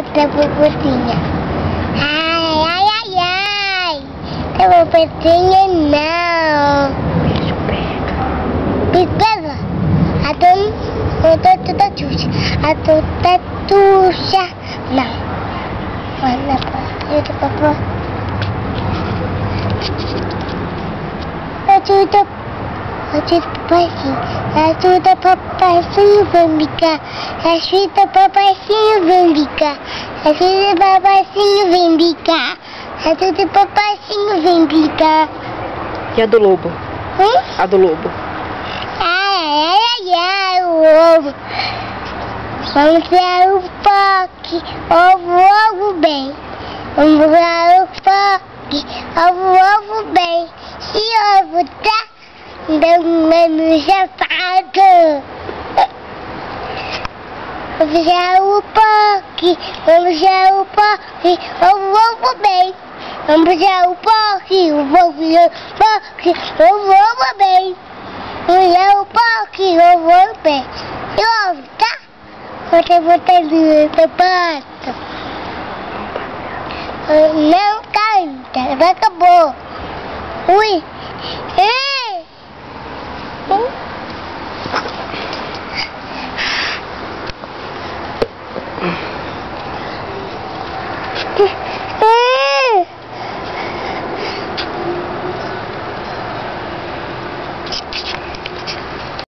outra borboletinha. Ai, ai, ai, ai. A borboletinha não. Pega. A toda tuxa. A toda tuxa. Não. Olha pra papai. Ajuda papaizinho, vem brincar. Ajuda papaizinho, vem brincar. Ajuda papaizinho, vem brincar. Ajuda papaizinho, vem brincar. E a do lobo? A do lobo? Ai, ai, ai, ai, o ovo. Vamos ver o parque, ovo bem. Vamos ver o parque, ovo bem. Se ovo tá dando chapado. Vamos ver o parque, ovo bem. Vamos ver o parque, ovo bem. Vamos ver o parque, ovo bem. E ovo tá? Você botando no sapato. Não canta, acabou. Ui. Ei.